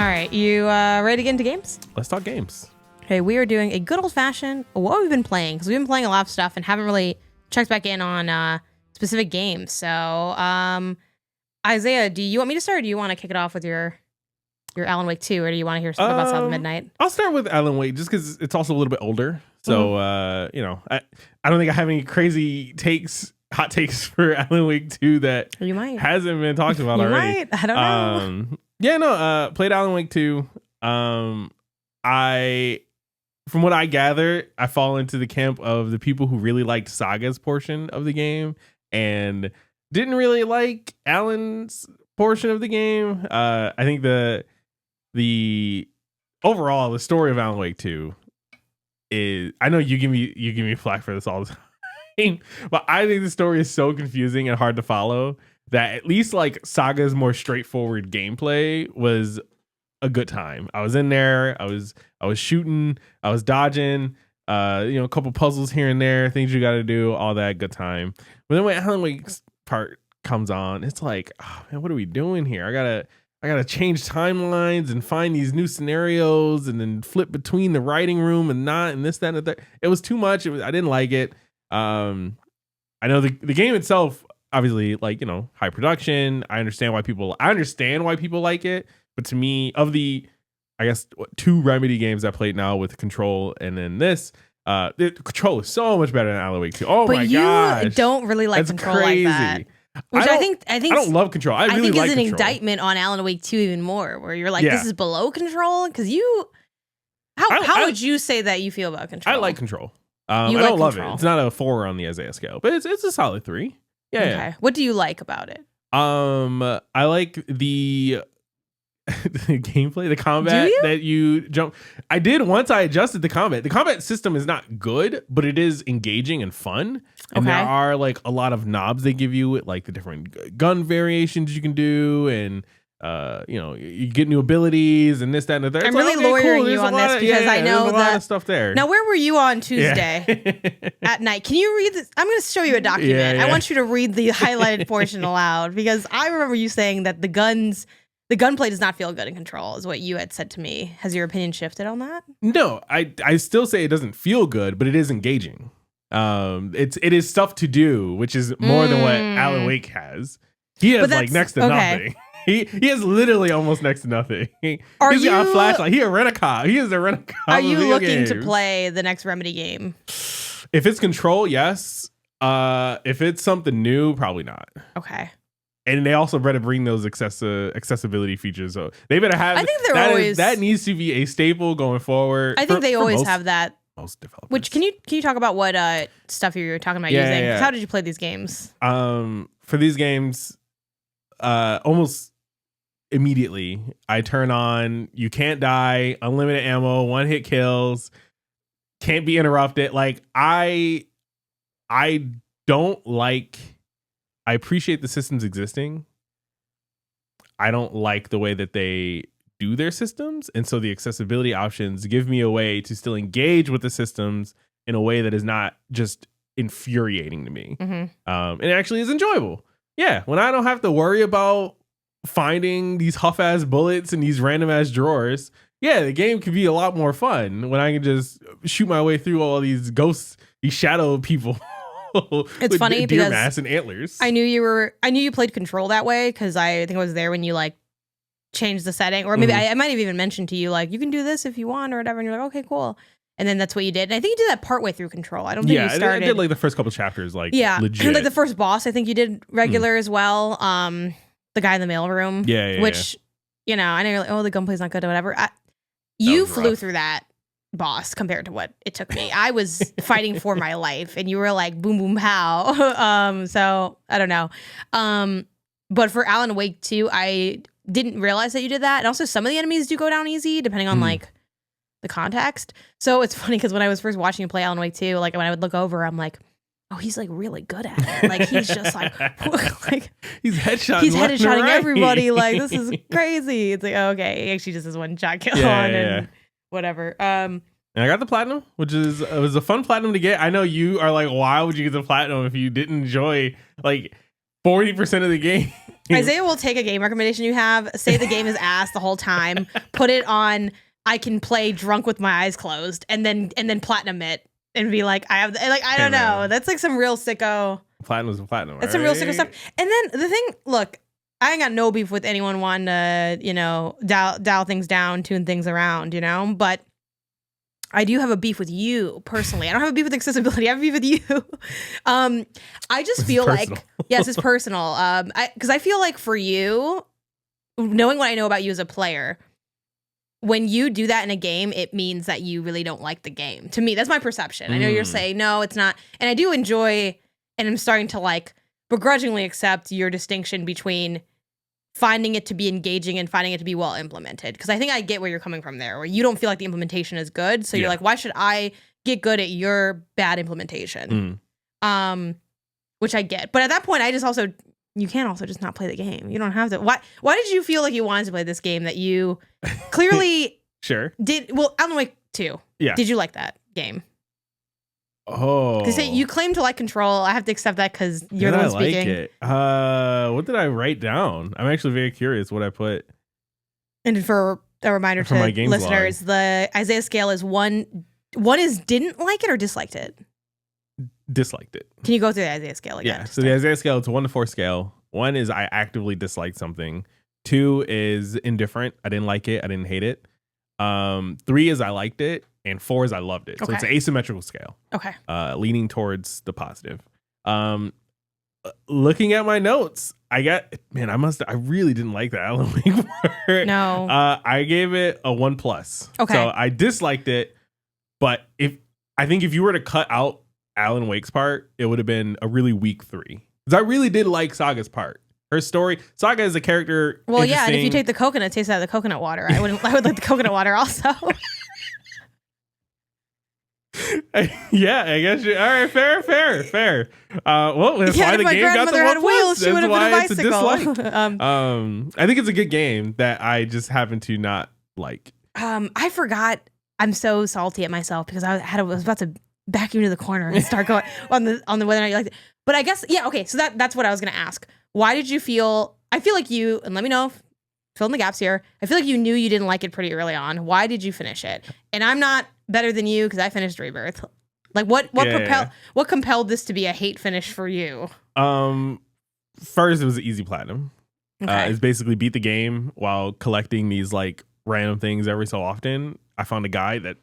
right, you ready to get into games? Let's talk games. Okay, we are doing a good old-fashioned what we've been playing, because we've been playing a lot of stuff and haven't really checked back in on specific games. So, Isaiah, do you want me to start, or do you want to kick it off with your Alan Wake 2, or do you want to hear something about South of Midnight? I'll start with Alan Wake, just because it's also a little bit older. So, I don't think I have any crazy hot takes for Alan Wake 2 that you might. Hasn't been talked about already. Might. I don't know. Played Alan Wake 2. From what I gather, I fall into the camp of the people who really liked Saga's portion of the game and didn't really like Alan's portion of the game. I think the overall the story of Alan Wake 2 is, I know you give me flack for this all the time, but I think the story is so confusing and hard to follow that at least like Saga's more straightforward gameplay was a good time. I was in there, I was shooting, I was dodging, a couple puzzles here and there, things you got to do, all that, good time. But then when Alan Wake's part comes on, it's like, oh man, what are we doing here? I gotta change timelines and find these new scenarios and then flip between the writing room and not, and this, that, and the third. It was too much. I didn't like it. I know the game itself, obviously, like, high production. I understand why people like it. But to me, of the, I guess, two Remedy games I played now with Control and then this, Control is so much better than Alan Wake 2. Oh my gosh. But you don't really like That's Control crazy. like that. Which I think I don't love Control. I really think like is an Control. indictment on Alan Wake 2 even more, where you're like, this is below Control? Because how would you say that you feel about Control? I like Control. I don't love it. It's not a 4 on the Isaiah scale, but it's a solid 3. Yeah. Okay. Yeah. What do you like about it? I like the gameplay, the combat that you jump. I did once I adjusted the combat. The combat system is not good, but it is engaging and fun. And there are like a lot of knobs they give you with like the different gun variations you can do, and you get new abilities and this, that, and the third. I'm really lawyering you on this because I know there's a lot of stuff there. Now, where were you on Tuesday at night? Can you read this? I'm going to show you a document. I want you to read the highlighted portion aloud, because I remember you saying that the gunplay does not feel good in Control, is what you had said to me. Has your opinion shifted on that? No, I still say it doesn't feel good, but it is engaging. It is stuff to do, which is more than what Alan Wake has. He has like next to nothing. He has literally almost next to nothing. He's got a flashlight. He is a rent-a-cop. Are you looking to play the next Remedy game? If it's Control, yes. If it's something new, probably not. Okay. And they also better bring those accessibility features. So they better have. I think they're always that needs to be a staple going forward. I think they always have that. Most developers. Which can you talk about what stuff you were talking about using? Yeah. How did you play these games? For these games, almost immediately I turn on you can't die, unlimited ammo, one hit kills, can't be interrupted. Like I don't like. I appreciate the systems existing. I don't like the way that they do their systems. And so the accessibility options give me a way to still engage with the systems in a way that is not just infuriating to me. Mm-hmm. It actually is enjoyable. Yeah. When I don't have to worry about finding these huff-ass bullets in these random-ass drawers, yeah, the game can be a lot more fun when I can just shoot my way through all these ghosts, these shadow people. It's funny because mass and antlers. I knew you played Control that way, because I think I was there when you like changed the setting, or maybe I might have even mentioned to you like you can do this if you want or whatever, and you're like, okay, cool. And then that's what you did. And I think you did that partway through Control. I don't think you started. I did like the first couple chapters, like legit. Like the first boss, I think you did regular as well. The guy in the mailroom, which I know you're like, oh, the gunplay's not good or whatever. You flew through that boss compared to what it took me. I was fighting for my life, and you were like boom boom pow. So I don't know. But for Alan Wake 2, I didn't realize that you did that. And also some of the enemies do go down easy depending on like the context. So it's funny because when I was first watching you play Alan Wake 2, like when I would look over, I'm like, oh, he's like really good at it. Like he's just like he's headshotting everybody. Like this is crazy. It's like, oh, okay, he actually just has one shot kill and whatever. And I got the platinum, which it was a fun platinum to get. I know you are like, why would you get the platinum if you didn't enjoy like 40% of the game? Isaiah will take a game recommendation you have, say the game is ass the whole time, put it on I can play drunk with my eyes closed, and then platinum it and be like, I don't know. That's like some real sicko. Platinum's platinum. That's some real sicko stuff. And then the thing, look, I ain't got no beef with anyone wanting to, dial things down, tune things around, but I do have a beef with you personally. I don't have a beef with accessibility. I have a beef with you. I just feel like, yes, it's personal. Because I feel like for you, knowing what I know about you as a player, when you do that in a game, it means that you really don't like the game. To me, that's my perception. I know you're saying, no, it's not. And I do enjoy, and I'm starting to begrudgingly accept your distinction between finding it to be engaging and finding it to be well implemented. Because I think I get where you're coming from there, where you don't feel like the implementation is good. So you're like, why should I get good at your bad implementation? Which I get. But at that point, you can't also just not play the game. You don't have to. Why did you feel like you wanted to play this game that you clearly sure did? Well, Alan Wake 2. Yeah. Did you like that game? Oh. Because you claim to like Control. I have to accept that because you're the one speaking. Like it. What did I write down? I'm actually very curious what I put. And for a reminder to listeners, the Isaiah scale is 1. 1 is didn't like it or disliked it? Disliked it. Can you go through the Isaiah scale again? Yeah. So the Isaiah scale, it's a 1 to 4 scale. 1 is I actively disliked something. 2 is indifferent. I didn't like it. I didn't hate it. 3 is I liked it. And 4 is I loved it. So it's an asymmetrical scale. Okay. Leaning towards the positive. Looking at my notes, I really didn't like that Alan Wake part. No. I gave it a 1+. Okay. So I disliked it, but I think if you were to cut out Alan Wake's part, it would have been a really weak 3. Because I really did like Saga's part. Her story, Saga is a character. Well, yeah, and if you take the coconut, taste out of the coconut water. I would like the coconut water also. Yeah, I guess all right. Fair. Well, that's why the game got the 1+. That's why it's a dislike. I think it's a good game that I just happen to not like. I forgot. I'm so salty at myself because I was about to back you into the corner and start going on the whether or not you liked it. But I guess okay. So that's what I was gonna ask. Why did you feel? I feel like you, and let me know. Fill in the gaps here. I feel like you knew you didn't like it pretty early on. Why did you finish it? And I'm not better than you because I finished Rebirth. Like what compelled this to be a hate finish for you? First it was easy platinum. Okay. It's basically beat the game while collecting these random things every so often. I found a guide that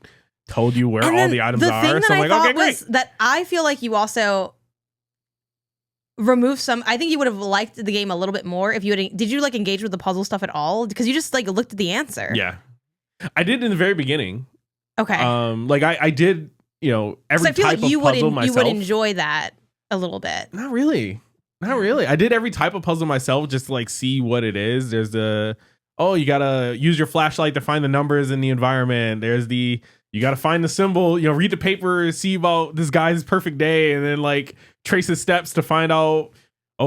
told you where all the items are. So I'm like, okay, great. That I feel like you also remove some. I think you would have liked the game a little bit more if you did you engage with the puzzle stuff at all? Because you just looked at the answer. Yeah, I did in the very beginning. Okay. I did, every I feel type like you of puzzle would myself. You would enjoy that a little bit. Not really. I did every type of puzzle myself just to see what it is. There's you gotta use your flashlight to find the numbers in the environment. There's you gotta find the symbol, read the paper, see about this guy's perfect day, and then trace his steps to find out,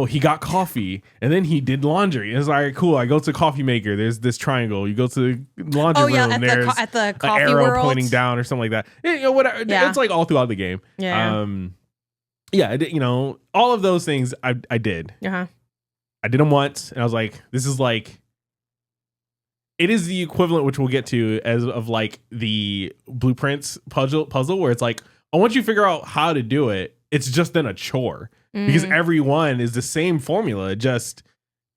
he got coffee and then he did laundry. And it's like, cool, I go to the coffee maker, there's this triangle. You go to the laundry room, there's at the coffee an arrow world pointing down or something like that. Whatever. Yeah. It's all throughout the game. Yeah. I did, all of those things I did. Uh-huh. I did them once and I was like, this is it is the equivalent, which we'll get to, of the blueprints puzzle where it's once you figure out how to do it, it's just then a chore because every one is the same formula, just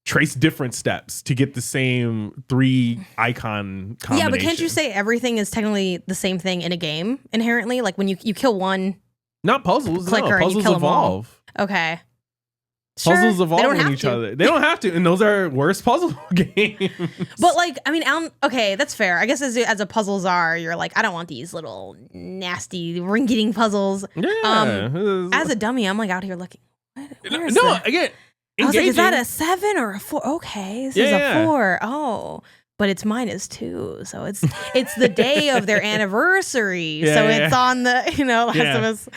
trace different steps to get the same 3 icon combination. Yeah, but can't you say everything is technically the same thing in a game inherently? Like when you kill one, not puzzles. Clicker, no, puzzles evolve. Okay. Puzzles evolve with each other. They don't have to, and those are worse puzzle games. But Alan, okay, that's fair. I guess as a puzzle czar, you're I don't want these little nasty ring-getting puzzles. Yeah. As a dummy, I'm out here looking. Again, I was is that a 7 or a 4? Okay, this is a 4. Oh, but it's -2, so it's the day of their anniversary. It's on the Last of Us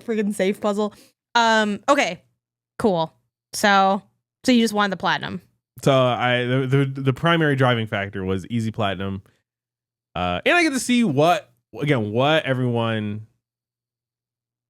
freaking safe puzzle. Okay. Cool. So you just wanted the platinum. So the primary driving factor was easy platinum, and I get to see what everyone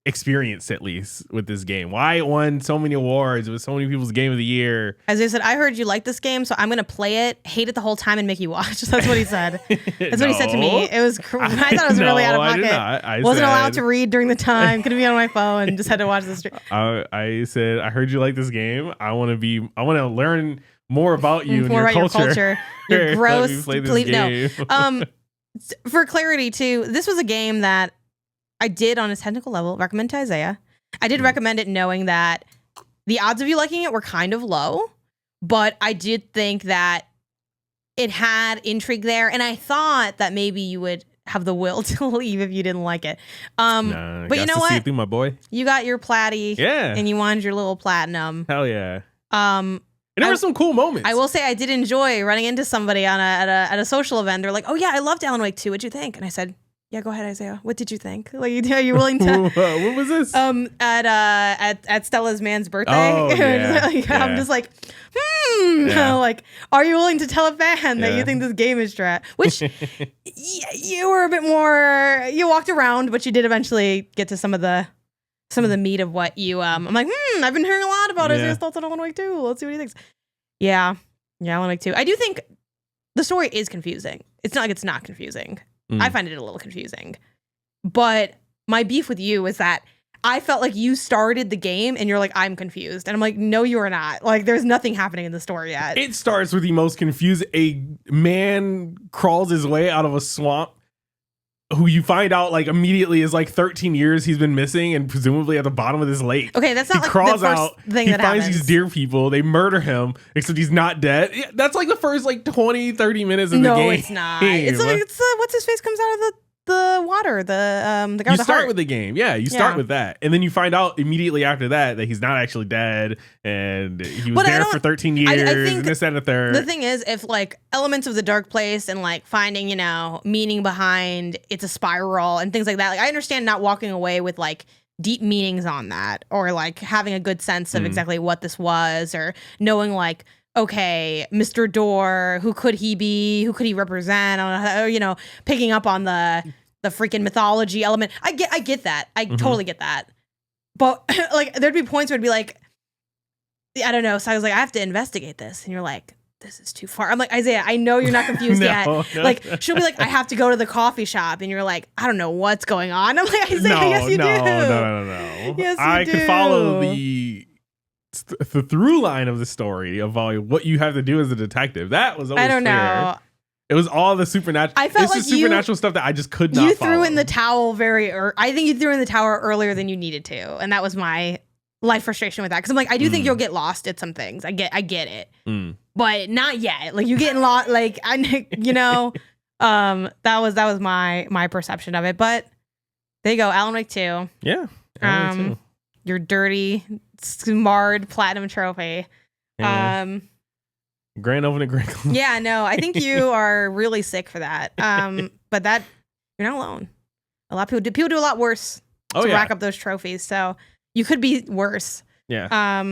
experience, at least with this game. Why it won so many awards. It was so many people's game of the year. As I said, I heard you like this game, so I'm going to play it, hate it the whole time, and make you watch. That's what he said. That's what he said to me. It was. I thought it was really out of pocket. I wasn't allowed to read during the time. Couldn't be on my phone. Just had to watch the stream. I said, I heard you like this game. I want to learn more about you and your culture. Your gross. Please, no. For clarity, too, this was a game that I did on a technical level recommend to Isaiah. I did recommend it knowing that the odds of you liking it were kind of low, but I did think that it had intrigue there, and I thought that maybe you would have the will to leave if you didn't like it. But you know what? See it through, my boy. You got your platy, and you wanted your little platinum. Hell yeah. And there were some cool moments. I will say I did enjoy running into somebody at a social event. They're like, "Oh yeah, I loved Alan Wake 2. What'd you think?" And I said, "Yeah, go ahead, Isaiah. What did you think? Like, are you willing to?" What was this? At Stella's man's birthday. Oh, yeah. I'm just like, like, are you willing to tell a fan that you think this game is trash? Which you were a bit more. You walked around, but you did eventually get to some of the meat of what you. I'm like, I've been hearing a lot about Isaiah's thoughts on Alan Wake 2. Let's see what he thinks. Yeah, Alan Wake 2. I do think the story is confusing. It's not like it's not confusing. I find it a little confusing. But my beef with you is that I felt like you started the game and you're like, I'm confused. And I'm like, no, you are not. Like, there's nothing happening in the story yet. It starts with the most confused. A man crawls his way out of a swamp who you find out like immediately is like 13 years he's been missing and presumably at the bottom of this lake. Okay, that's not he like crawls the first out, thing he that finds happens. these deer people, they murder him, except he's not dead. That's like the first like 20, 30 minutes of the game. No, it's not. It's like what's his face comes out of the water. The guy you with the start heart. with the game. Yeah, you start with that. And then you find out immediately after that he's not actually dead and he was there for 13 years I think and this and a third. The thing is, if like elements of the dark place and like finding, meaning behind it's a spiral and things like that, like I understand not walking away with like deep meanings on that or like having a good sense of exactly what this was or knowing like, okay, Mr. Door, who could he be? Who could he represent? I don't know, picking up on the freaking mythology element. I get that. I totally get that. But like, there'd be points where it'd be like, I don't know. So I was like, I have to investigate this. And you're like, this is too far. I'm like, Isaiah, I know you're not confused yet. Like, she'll be like, I have to go to the coffee shop. And you're like, I don't know what's going on. I'm like, Isaiah, yes, you do. No. Yes, I could follow the through line of the story of what you have to do as a detective. That was always I don't clear. know. It was all the supernatural. I felt like supernatural stuff that I just could not. You follow. threw in the towel I think you threw in the towel earlier than you needed to, and that was my life frustration with that. Because I'm like, I do think you'll get lost at some things. I get it, but not yet. Like you getting lost. Like that was my perception of it. But there you go, Alan Wake 2. Yeah. Alan Wake 2. Your dirty, marred platinum trophy. Yeah. Grand opening, grand close. Yeah, no, I think you are really sick for that. But that you're not alone. A lot of people do a lot worse to rack up those trophies. So you could be worse. Yeah.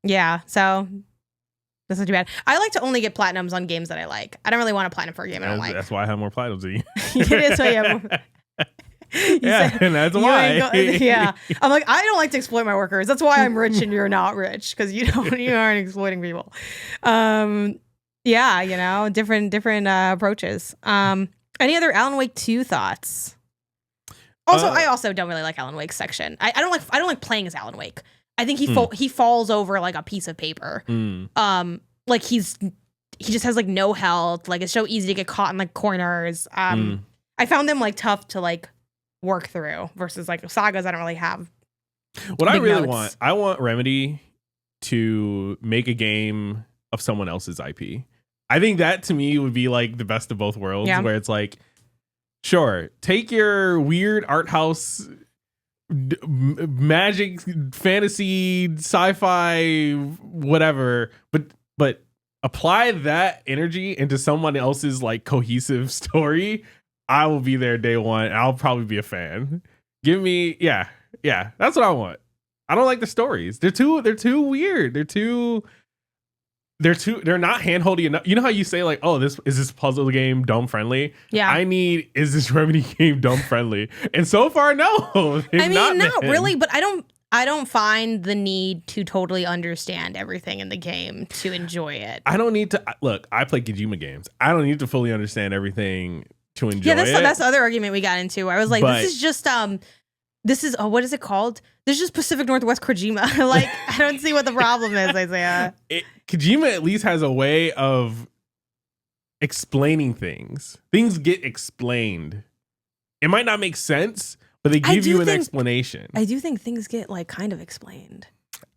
Yeah. So that's not too bad. I like to only get platinums on games that I like. I don't really want a platinum for a game I don't like. That's why I have more platinums than you. It is why you have more. And that's why. I'm like, I don't like to exploit my workers. That's why I'm rich and you're not rich because you aren't exploiting people. Different approaches. Any other Alan Wake 2 thoughts? Also, I also don't really like Alan Wake's section. I don't like playing as Alan Wake. I think he falls over like a piece of paper. Like he just has like no health. Like it's so easy to get caught in like corners. I found them like tough to like work through versus like sagas I don't really have. What I really want, I want Remedy to make a game of someone else's IP. I think that to me would be like the best of both worlds, where it's like, sure, take your weird art house magic fantasy sci-fi whatever, but apply that energy into someone else's like cohesive story. I will be there day one. I'll probably be a fan. Give me, yeah, that's what I want. I don't like the stories. They're too weird. They're too they're not hand-holdy enough. You know how you say like, oh, is this puzzle game dome friendly? Yeah. Is this Remedy game dome friendly? And so far, no. I mean, not really, but I don't find the need to totally understand everything in the game to enjoy it. I don't need to look. I play Kojima games. I don't need to fully understand everything to enjoy it. Yeah, that's the other argument we got into. I was like, this is just what is it called? This is just Pacific Northwest Kojima. Like, I don't see what the problem is, Isaiah. Kojima at least has a way of explaining things. Things get explained. It might not make sense, but they give you an explanation. I do think things get like kind of explained.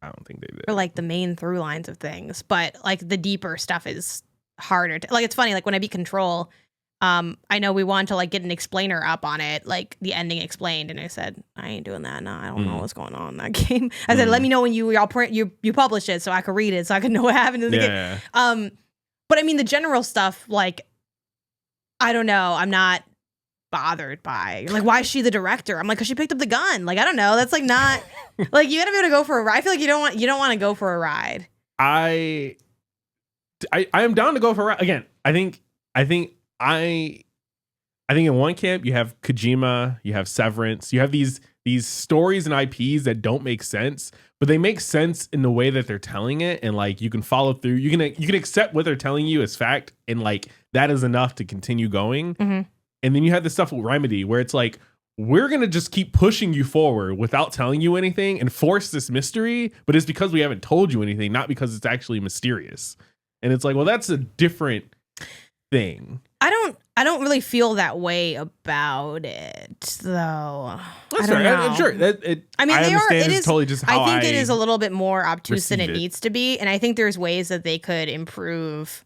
I don't think they do. Or like the main through lines of things, but like the deeper stuff is harder to, like, it's funny, like when I beat Control, I know we wanted to like get an explainer up on it, like the ending explained, and I said, I ain't doing that. No, I don't know what's going on in that game. I said, let me know when you publish it so I could read it so I could know what happened in the game. But I mean the general stuff, like, I don't know, I'm not bothered by, like, why is she the director? I'm like, because she picked up the gun. Like, I don't know, that's like not like, you gotta be able to go for a ride. I feel like you don't want to go for a ride. I am down to go for a ride. Again, I think in one camp you have Kojima, you have Severance, you have these stories and IPs that don't make sense, but they make sense in the way that they're telling it, and like you can follow through. You can accept what they're telling you as fact, and like that is enough to continue going. Mm-hmm. And then you have the stuff with Remedy where it's like, we're gonna just keep pushing you forward without telling you anything and force this mystery, but it's because we haven't told you anything, not because it's actually mysterious. And it's like, well, that's a different thing. I don't really feel that way about it, though. That's right. Sure. I mean, it is totally just how I think it is a little bit more obtuse than it needs to be, and I think there's ways that they could improve,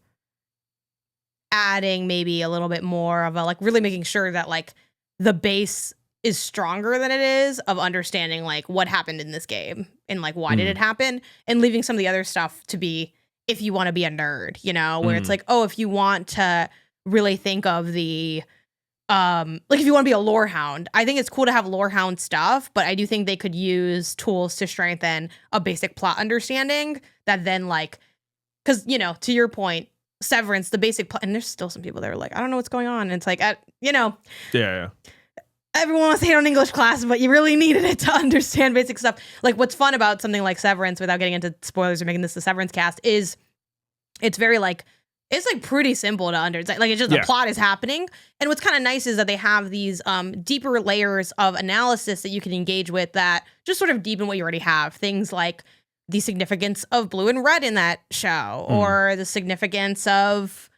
adding maybe a little bit more of a, like, really making sure that like the base is stronger than it is of understanding like what happened in this game and like why did it happen, and leaving some of the other stuff to be if you want to be a nerd, you know, where it's like, oh, if you want to really think of the like if you want to be a lore hound, I think it's cool to have lore hound stuff, but I do think they could use tools to strengthen a basic plot understanding that then, like, because, you know, to your point, Severance, the basic plot, and there's still some people that are like, I don't know what's going on, and it's like, you know, yeah, everyone wants to hate on English class, but you really needed it to understand basic stuff. Like, what's fun about something like Severance, without getting into spoilers or making this the Severance cast, is it's very like, it's like pretty simple to understand. Like, it's just the plot is happening. And what's kind of nice is that they have these deeper layers of analysis that you can engage with that just sort of deepen what you already have. Things like the significance of blue and red in that show, or the significance of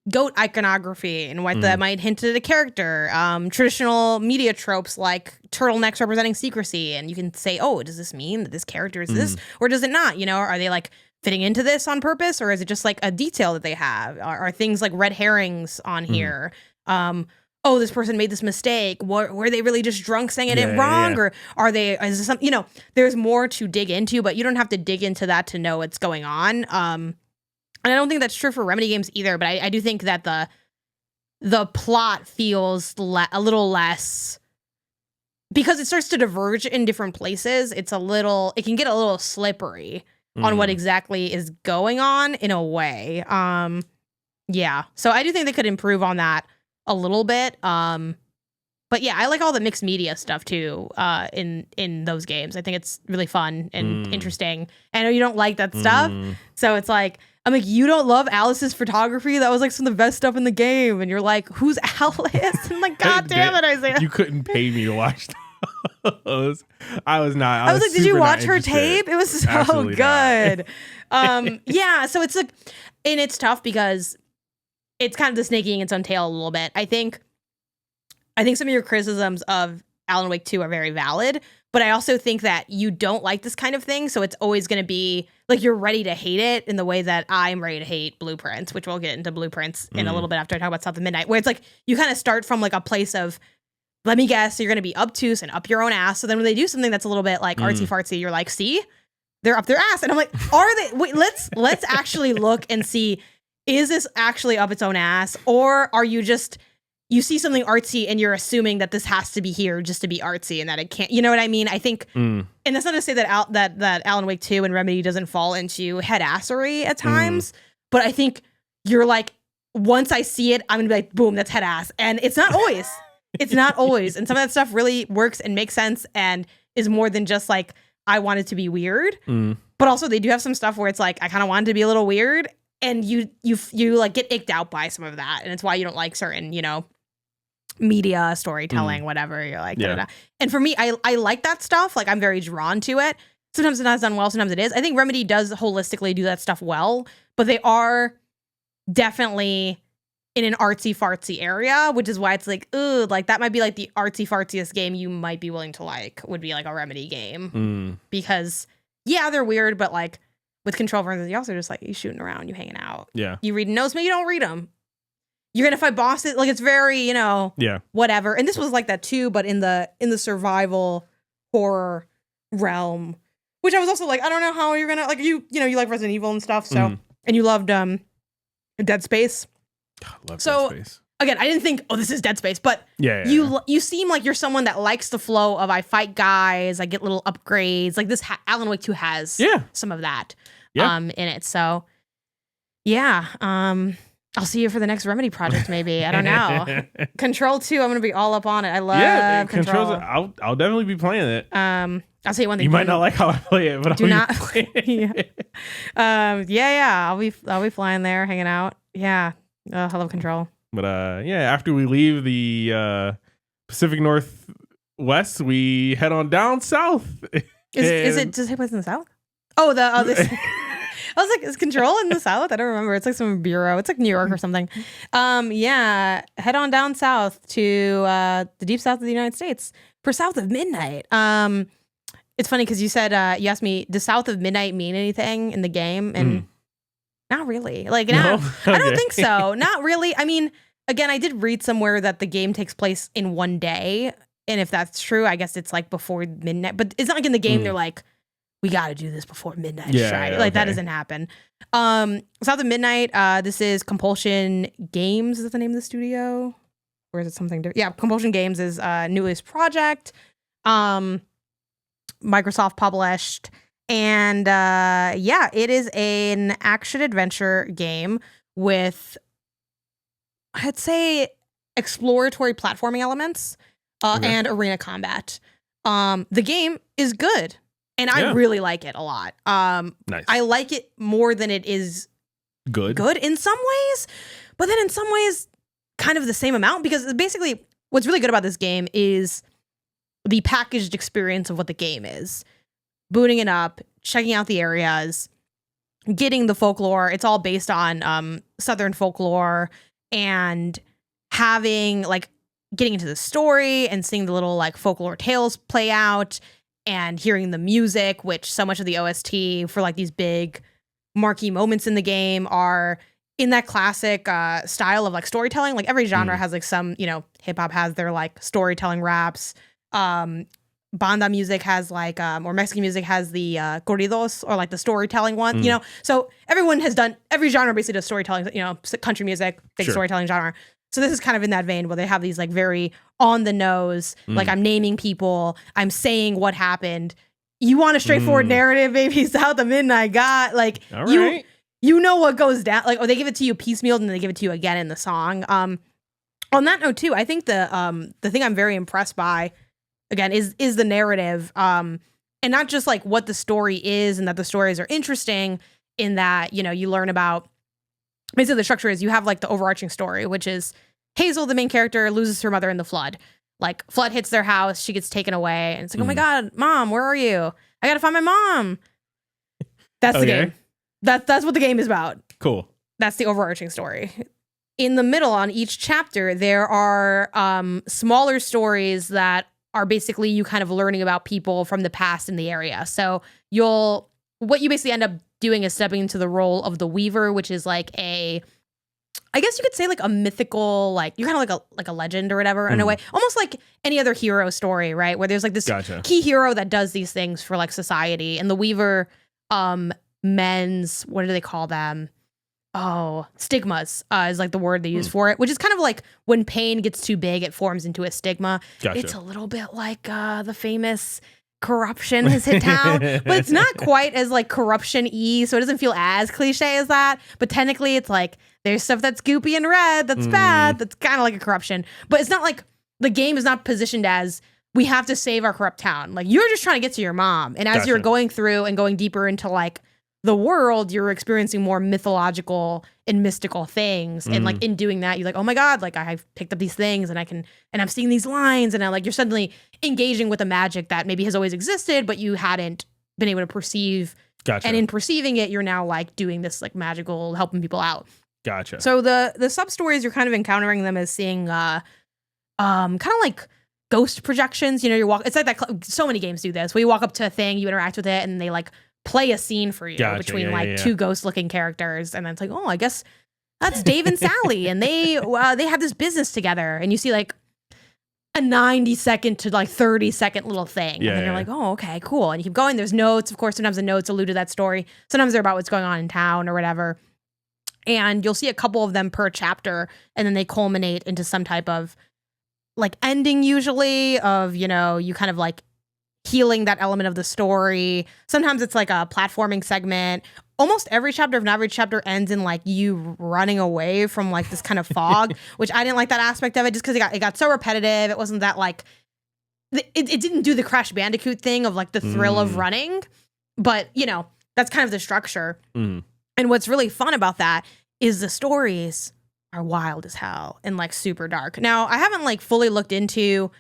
goat iconography and what that might hint at a character. Traditional media tropes like turtlenecks representing secrecy. And you can say, oh, does this mean that this character is this? Or does it not? You know, are they like fitting into this on purpose, or is it just like a detail that they have? Are things like red herrings on here? Oh, this person made this mistake. Were they really just drunk saying it wrong? Or is this something, you know, there's more to dig into, but you don't have to dig into that to know what's going on. And I don't think that's true for Remedy games either, but I do think that the plot feels a little less, because it starts to diverge in different places. It can get a little slippery on what exactly is going on in a way. Yeah. So I do think they could improve on that a little bit. But yeah, I like all the mixed media stuff too, in those games. I think it's really fun and interesting. I know you don't like that stuff. So it's like, I'm like, you don't love Alice's photography? That was like some of the best stuff in the game. And you're like, who's Alice? And like, God damn it, Isaiah. You couldn't pay me to watch those. I was like, did you watch her tape? It was so Absolutely good. Yeah, so it's like, and it's tough because it's kind of the snake eating its own tail a little bit. I think some of your criticisms of Alan Wake 2 are very valid, but I also think that you don't like this kind of thing, so it's always going to be like you're ready to hate it in the way that I'm ready to hate Blueprints, which we'll get into Blueprints in a little bit after I talk about South of Midnight, where it's like you kind of start from like a place of, let me guess, you're going to be obtuse and up your own ass. So then when they do something that's a little bit like artsy fartsy, you're like, see, they're up their ass. And I'm like, are they? Wait, let's actually look and see, is this actually up its own ass? Or are you just you see something artsy and you're assuming that this has to be here just to be artsy and that it can't, you know what I mean? I think, and that's not to say that that Alan Wake 2 and Remedy doesn't fall into head-assery at times, but I think you're like, once I see it, I'm gonna be like, boom, that's head-ass. And it's not always. It's not always. And some of that stuff really works and makes sense and is more than just like, I want it to be weird. But also they do have some stuff where it's like, I kind of want it to be a little weird. And you like get icked out by some of that. And it's why you don't like certain, you know, media, storytelling, whatever. You're like, da-da-da. And for me, I like that stuff. Like, I'm very drawn to it. Sometimes it's not done well, sometimes it is. I think Remedy does holistically do that stuff well, but they are definitely in an artsy fartsy area, which is why it's like, ooh, like that might be like the artsy fartsiest game you might be willing to like, would be like a Remedy game. Because yeah, they're weird, but like with Control versus, you also just like, you shooting around, you hanging out. Yeah. You read notes, but you don't read them. You're gonna fight bosses, like it's very, you know, whatever. And this was like that too, but in the survival horror realm, which I was also like, I don't know how you're gonna like you know you like Resident Evil and stuff, so and you loved Dead Space. Love so Dead Space. Again, I didn't think, oh, this is Dead Space, but you seem like you're someone that likes the flow of I fight guys, I get little upgrades, like this. Alan Wake 2 has some of that in it. So I'll see you for the next Remedy project, maybe. I don't know. Control 2, I'm gonna be all up on it. I love Control. I'll definitely be playing it. I'll tell you one thing. You might not like how I play it, but do not. I'll be flying there, hanging out. Yeah, I love Control. But after we leave the Pacific Northwest, we head on down south. Does it take place in the south? Oh, this. I was like, is Control in the south? I don't remember. It's like some bureau. It's like New York or something. Head on down south to the deep south of the United States for South of Midnight. It's funny because you said, you asked me, does South of Midnight mean anything in the game? And not really. Like, no? Okay. I don't think so. Not really. I mean, again, I did read somewhere that the game takes place in one day. And if that's true, I guess it's like before midnight. But it's not like in the game they're like, we got to do this before midnight strike. Like, that doesn't happen. South of Midnight, this is Compulsion Games. Is that the name of the studio? Or is it something different? Yeah, Compulsion Games is newest project. Microsoft published. And it is an action-adventure game with, I'd say, exploratory platforming elements and arena combat. The game is good. And I really like it a lot. Nice. I like it more than it is good in some ways, but then in some ways kind of the same amount, because basically what's really good about this game is the packaged experience of what the game is. Booting it up, checking out the areas, getting the folklore. It's all based on Southern folklore, and having like getting into the story and seeing the little like folklore tales play out. And hearing the music, which so much of the OST for like these big marquee moments in the game are in that classic style of like storytelling. Like every genre has like some, you know, hip hop has their like storytelling raps. Banda music has like, or Mexican music has the corridos, or like the storytelling one, you know? So every genre basically does storytelling, you know, country music, big storytelling genre. So this is kind of in that vein where they have these like very on the nose, like I'm naming people, I'm saying what happened. You want a straightforward narrative, baby? South of Midnight got like you know what goes down. Like, they give it to you piecemeal and then they give it to you again in the song. On that note too, I think the thing I'm very impressed by, again, is the narrative, and not just like what the story is, and that the stories are interesting in that, you know, you learn about. Basically, the structure is you have like the overarching story, which is Hazel, the main character, loses her mother in the flood. Like, flood hits their house, she gets taken away, and it's like, oh my God, Mom, where are you? I gotta find my mom. That's the game. That's what the game is about. Cool. That's the overarching story. In the middle, on each chapter, there are smaller stories that are basically you kind of learning about people from the past in the area. So what you basically end up doing is stepping into the role of the Weaver, which is like I guess you could say like a mythical, like you're kind of like a legend or whatever in a way, almost like any other hero story, right? Where there's like this key hero that does these things for like society, and the Weaver mends, what do they call them? stigmas is like the word they use for it, which is kind of like when pain gets too big, it forms into a stigma. Gotcha. It's a little bit like the famous corruption has hit town, but it's not quite as like corruption-y, so it doesn't feel as cliche as that. But technically, it's like there's stuff that's goopy and red that's bad, that's kind of like a corruption. But it's not like the game is not positioned as we have to save our corrupt town. Like you're just trying to get to your mom, and as you're going through and going deeper into like the world, you're experiencing more mythological and mystical things. And like in doing that, you're like, oh my God, like I picked up these things and I'm seeing these lines, and you're suddenly engaging with a magic that maybe has always existed, but you hadn't been able to perceive. Gotcha. And in perceiving it, you're now like doing this like magical, helping people out. Gotcha. So the sub stories, you're kind of encountering them as seeing kind of like ghost projections. You know, it's like that. So many games do this. Where you walk up to a thing, you interact with it, and they like play a scene for you between two ghost looking characters, and then it's like, oh, I guess that's Dave and Sally, and they have this business together, and you see like a 90-second to like 30-second little thing, and then you're like, oh, okay, cool, and you keep going. There's notes, of course. Sometimes the notes allude to that story. Sometimes they're about what's going on in town or whatever, and you'll see a couple of them per chapter, and then they culminate into some type of like ending, usually of, you know, you kind of like healing that element of the story. Sometimes it's like a platforming segment. Almost every chapter, if not every chapter, ends in like you running away from like this kind of fog, which I didn't like that aspect of it just because it got so repetitive. It wasn't that like, it didn't do the Crash Bandicoot thing of like the thrill of running, but you know, that's kind of the structure. And what's really fun about that is the stories are wild as hell and like super dark. Now, I haven't like fully looked into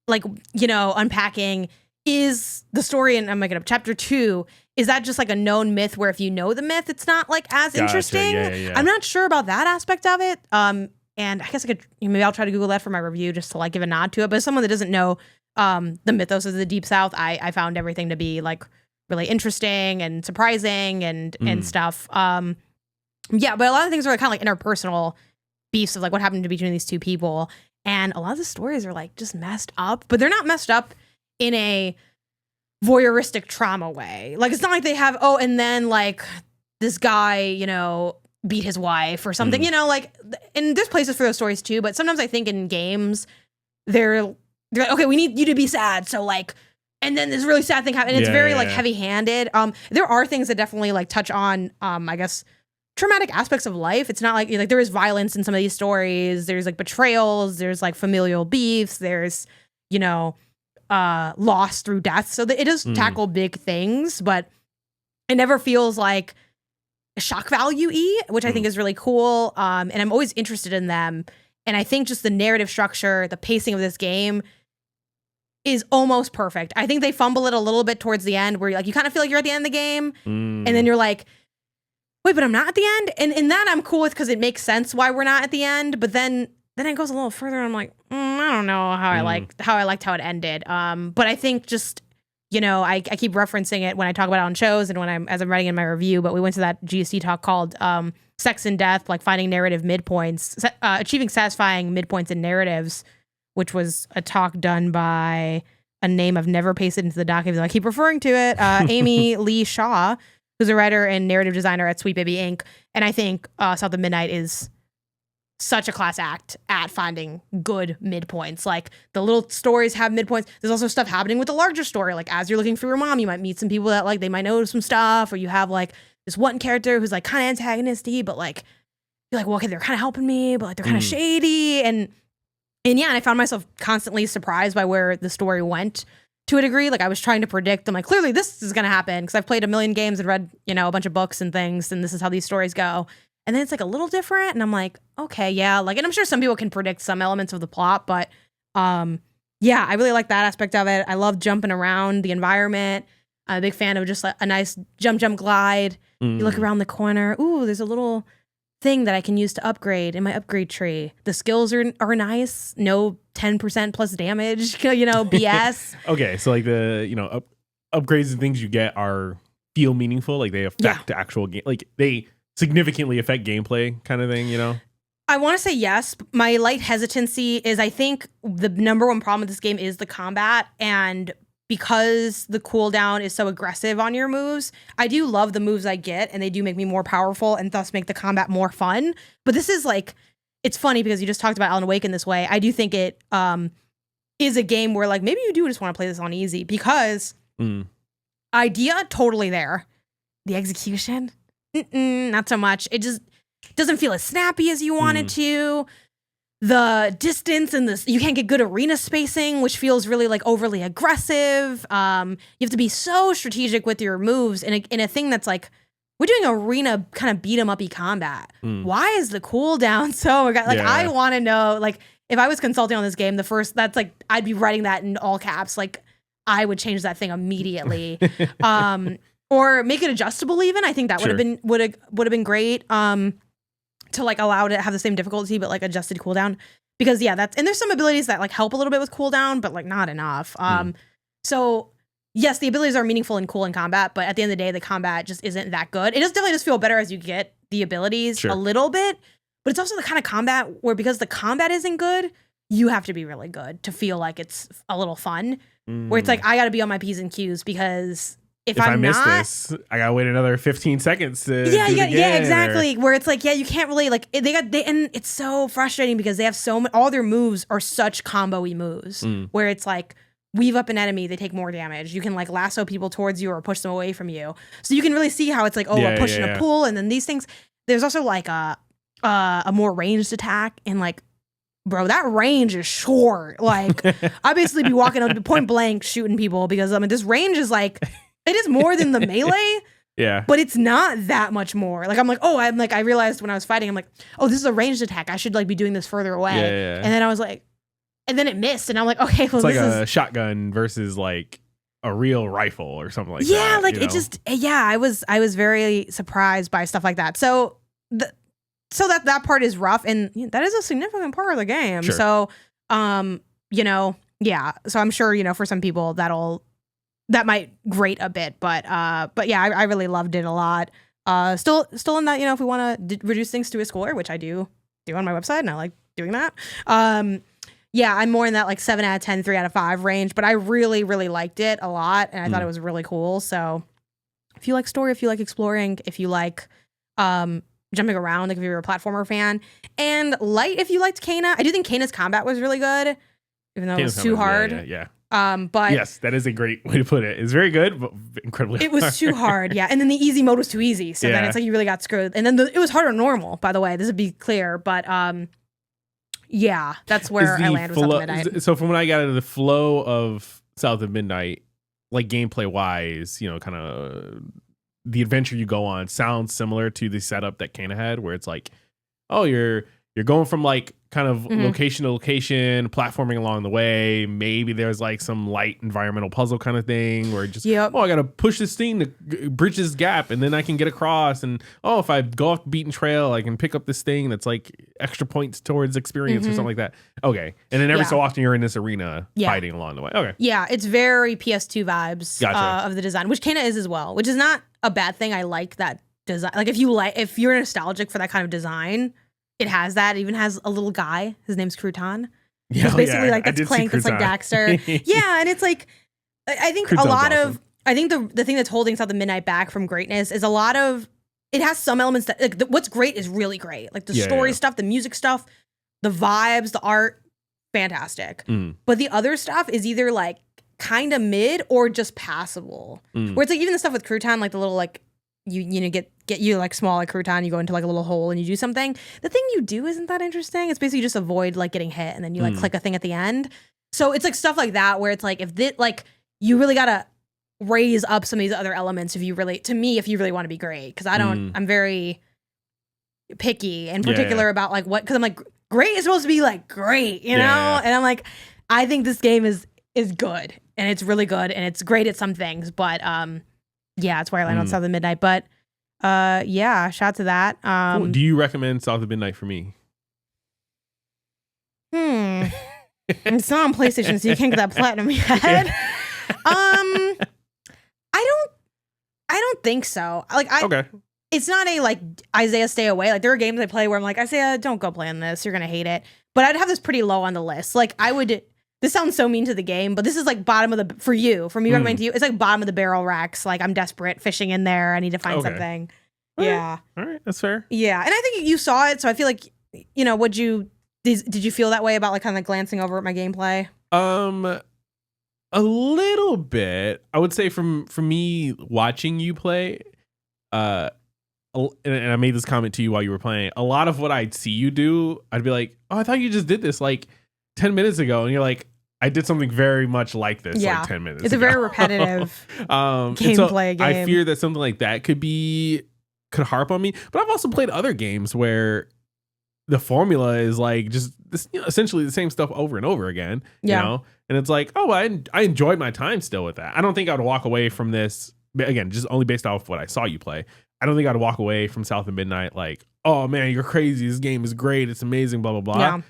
like, you know, unpacking, is the story, and I'm making up chapter 2, is that just like a known myth where if you know the myth, it's not like as interesting? Yeah. I'm not sure about that aspect of it. And I guess maybe I'll try to Google that for my review just to like give a nod to it. But as someone that doesn't know the mythos of the Deep South, I found everything to be like really interesting and surprising and stuff. Yeah, but a lot of things are kind of like interpersonal beefs of like what happened between these two people. And a lot of the stories are like just messed up, but they're not messed up in a voyeuristic trauma way. Like it's not like they have, and then like this guy, you know, beat his wife or something, you know, like, and there's places for those stories too. But sometimes I think in games, they're like, okay, we need you to be sad. So like, and then this really sad thing happened. And it's very like heavy handed. There are things that definitely like touch on, I guess, traumatic aspects of life. It's not like there is violence in some of these stories. There's like betrayals. There's like familial beefs. There's, you know, loss through death. So it does tackle big things, but it never feels like shock value-y, which I think is really cool. And I'm always interested in them. And I think just the narrative structure, the pacing of this game is almost perfect. I think they fumble it a little bit towards the end where like you kind of feel like you're at the end of the game. And then you're like, wait, but I'm not at the end? And in that I'm cool with because it makes sense why we're not at the end. But then it goes a little further and I'm like, I don't know how I liked how it ended. But I think just, you know, I keep referencing it when I talk about it on shows and as I'm writing in my review, but we went to that GSC talk called Sex and Death, like finding narrative midpoints, achieving satisfying midpoints in narratives, which was a talk done by a name I've never pasted into the document. I keep referring to it. Amy Lee Shaw, who's a writer and narrative designer at Sweet Baby Inc. And I think South of Midnight is such a class act at finding good midpoints. Like the little stories have midpoints. There's also stuff happening with the larger story. Like as you're looking for your mom, you might meet some people that like they might know some stuff, or you have like this one character who's like kind of antagonistic, but like you're like, well, okay, they're kind of helping me, but like they're kind of shady. And yeah, and I found myself constantly surprised by where the story went to a degree. Like I was trying to predict, I'm like, clearly this is going to happen because I've played a million games and read, you know, a bunch of books and things, and this is how these stories go. And then it's like a little different, and I'm like, okay, yeah, like, and I'm sure some people can predict some elements of the plot, but yeah, I really like that aspect of it. I love jumping around the environment. I'm a big fan of just like a nice jump glide. You look around the corner, ooh, there's a little thing that I can use to upgrade in my upgrade tree. The skills are nice. No 10% plus damage, you know, BS. Okay, so like the, you know, upgrades and things you get feel meaningful, like they affect actual game, like they significantly affect gameplay kind of thing, you know? I want to say yes. My light hesitancy is I think the number one problem with this game is the combat, and because the cooldown is so aggressive on your moves, I do love the moves I get, and they do make me more powerful and thus make the combat more fun. But this is like, it's funny because you just talked about Alan Wake in this way. I do think it is a game where like maybe you do just want to play this on easy because idea totally there. The execution, not so much. It just doesn't feel as snappy as you want it to. The distance and you can't get good arena spacing, which feels really like overly aggressive. You have to be so strategic with your moves in a thing that's like, we're doing arena kind of beat 'em up-y combat. Why is the cooldown so like I want to know, like if I was consulting on this game, that's like I'd be writing that in all caps. Like I would change that thing immediately. Or make it adjustable even. I think that would have been great. To like allow it to have the same difficulty but like adjusted cooldown, because and there's some abilities that like help a little bit with cooldown but like not enough. So yes, the abilities are meaningful and cool in combat, but at the end of the day the combat just isn't that good. It does definitely just feel better as you get the abilities a little bit, but it's also the kind of combat where because the combat isn't good, you have to be really good to feel like it's a little fun, where it's like I gotta be on my P's and Q's because if I miss this, I gotta wait another 15 seconds to exactly. Where it's like, you can't really like and it's so frustrating because they have all their moves are such combo-y moves where it's like weave up an enemy, they take more damage. You can like lasso people towards you or push them away from you, so you can really see how it's like a push and a pull, and then these things. There's also like a more ranged attack, and like, bro, that range is short. Like I basically be walking up to point blank shooting people because this range is like. It is more than the melee, but it's not that much more. Like I realized when I was fighting, I'm like, oh, this is a ranged attack. I should like be doing this further away. And then I was like, and then it missed, and I'm like, okay, well, it's like a shotgun versus like a real rifle or something like that. Yeah, like it just, I was very surprised by stuff like that. So that part is rough, and that is a significant part of the game. Sure. So, so I'm sure for some people that might grate a bit, but yeah, I really loved it a lot. Still in that, if we want to reduce things to a score, which I do on my website, and I like doing that. I'm more in that like 7 out of 10, 3 out of 5 range, but I really, really liked it a lot, and I thought it was really cool. So if you like story, if you like exploring, if you like jumping around, like if you're a platformer fan, and light if you liked Kena. I do think Kena's combat was really good, even though it was too hard. Yeah. But yes, that is a great way to put it. It's very good, but incredibly hard. It was too hard, and then the easy mode was too easy, so then it's like you really got screwed. And then it was harder than normal, by the way. This would be clear, but that's where I land with South of Midnight. So from what I got out of the flow of South of Midnight, like gameplay wise, kind of the adventure you go on sounds similar to the setup that Kana had, where it's like, oh, you're going from like kind of location to location, platforming along the way. Maybe there's like some light environmental puzzle kind of thing where just, I got to push this thing to bridge this gap and then I can get across. And, if I go off the beaten trail, I can pick up this thing that's like extra points towards experience or something like that. Okay. And then every so often you're in this arena fighting along the way. Okay. Yeah. It's very PS2 vibes of the design, which Kana is as well, which is not a bad thing. I like that design. Like if you're nostalgic for that kind of design, it has that. It even has a little guy. His name's Crouton. Yeah, it's basically like that's Clank, that's like Daxter. Yeah, and it's like I think Crouton's a lot awesome. Of I think the thing that's holding South of Midnight back from greatness is a lot of it has some elements that like what's great is really great. Like the story stuff, the music stuff, the vibes, the art, fantastic. But the other stuff is either like kind of mid or just passable. Where it's like even the stuff with Crouton, like the little like you get you like small like Crouton, you go into like a little hole and you do something. The thing you do isn't that interesting. It's basically just avoid like getting hit and then you like click a thing at the end. So it's like stuff like that where it's like if you really gotta raise up some of these other elements if you really want to be great. Because I'm very picky and particular about like what, because I'm like great is supposed to be like great, you know? And I'm like, I think this game is good and it's really good and it's great at some things, but that's where I land on South of Midnight. But shout out to that. Cool. Do you recommend South of Midnight for me? It's not on PlayStation, so you can't get that platinum yet. I don't think so. Okay. It's not a like Isaiah stay away. Like there are games I play where I'm like, Isaiah, don't go playing this. You're gonna hate it. But I'd have this pretty low on the list. Like I would this sounds so mean to the game, but this is like bottom of the, for me recommending to you, it's like bottom of the barrel Rex. Like I'm desperate fishing in there. I need to find something. Yeah. All right. That's fair. Yeah. And I think you saw it. So I feel like, did you feel that way about like kind of glancing over at my gameplay? A little bit. I would say from me watching you play, and I made this comment to you while you were playing, a lot of what I'd see you do, I'd be like, oh, I thought you just did this like 10 minutes ago. And you're like, I did something very much like this like 10 minutes It's ago. a very repetitive gameplay game. I fear that something like that could harp on me. But I've also played other games where the formula is like just this, essentially the same stuff over and over again. You know? And it's like, oh, I enjoyed my time still with that. I don't think I would walk away from this, again, just only based off what I saw you play. I don't think I'd walk away from South of Midnight like, oh man, you're crazy. This game is great. It's amazing, blah, blah, blah. Yeah.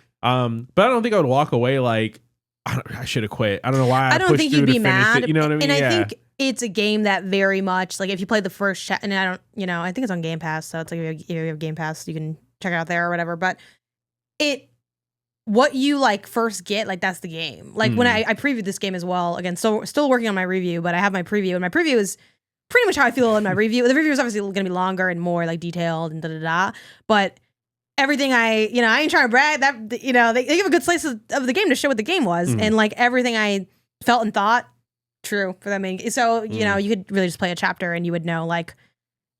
But I don't think I would walk away like, I should have quit. I don't know why I don't think you'd be mad. You know what I mean? And I think it's a game that very much, like if you play the first, and I don't, I think it's on Game Pass. So it's like if you have Game Pass, you can check it out there or whatever. But what you like first get, like that's the game. Like when I previewed this game as well, again, still working on my review, but I have my preview, and my preview is pretty much how I feel in my review. The review is obviously going to be longer and more like detailed and da-da-da, but everything I ain't trying to brag that, they give a good slice of the game to show what the game was. And like everything I felt and thought, true for that main. So, you could really just play a chapter and you would know like,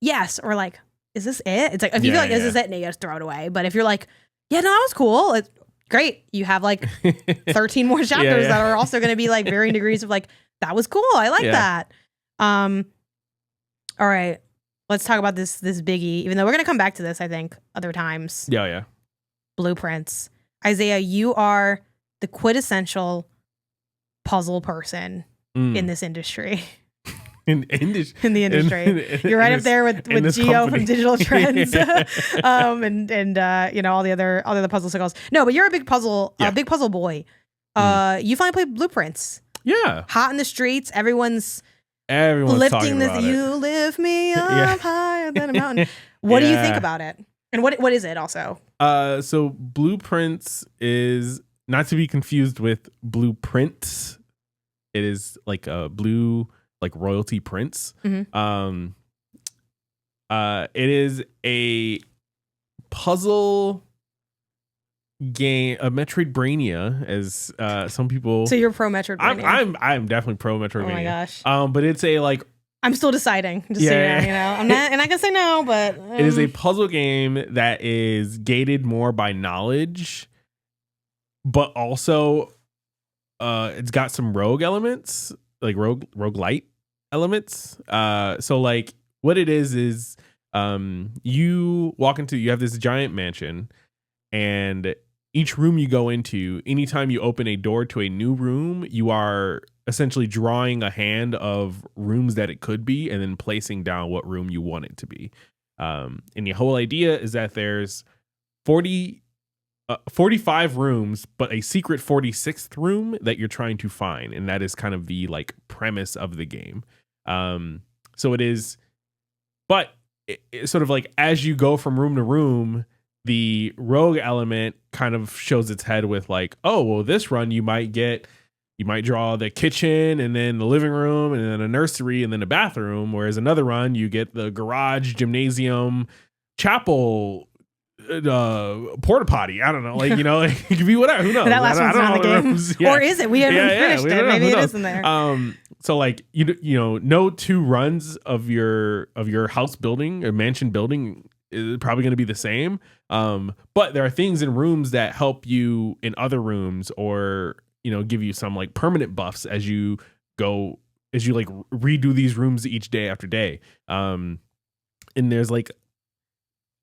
yes, or like, is this it? It's like, if you feel like, is this it? And you just throw it away. But if you're like, yeah, no, that was cool. It's great. You have like 13 more chapters that are also going to be like varying degrees of like, that was cool. I like that. All right. Let's talk about this biggie, even though we're going to come back to this, I think, other times. Yeah. Blueprints. Isaiah, you are the quintessential puzzle person in this industry. In the industry. You're right up there with Gio from Digital Trends. and all the other puzzle circles. No, but you're a big puzzle boy. You finally played Blueprints. Yeah. Hot in the streets. Everyone's lifting this. You lift me up higher than a mountain. What do you think about it? And what is it also? So Blueprints is not to be confused with Blueprints. It is like a blue, like royalty prince. It is a puzzle game, a Metroidvania, as some people. So you're pro Metroidvania. I'm definitely pro Metroidvania. Oh my gosh. But it's a like. I'm still deciding. Just so I'm not gonna say no, but it is a puzzle game that is gated more by knowledge, but also it's got some rogue elements, like roguelite elements. So like what it is you have this giant mansion, and each room you go into, anytime you open a door to a new room, you are essentially drawing a hand of rooms that it could be and then placing down what room you want it to be. And the whole idea is that there's 45 rooms, but a secret 46th room that you're trying to find. And that is kind of the like premise of the game. So it is, but it's sort of like as you go from room to room, the rogue element kind of shows its head with like, oh, well, this run you might draw the kitchen and then the living room and then a nursery and then a bathroom. Whereas another run, you get the garage, gymnasium, chapel, porta potty. I don't know. Like, it could be whatever. Who knows? That last one's not the game. Yeah. Or is it? We haven't finished it. Maybe it is in there. So like, no two runs of your house building or mansion building is probably going to be the same. But there are things in rooms that help you in other rooms, or give you some like permanent buffs as you like redo these rooms each day after day. And there's like,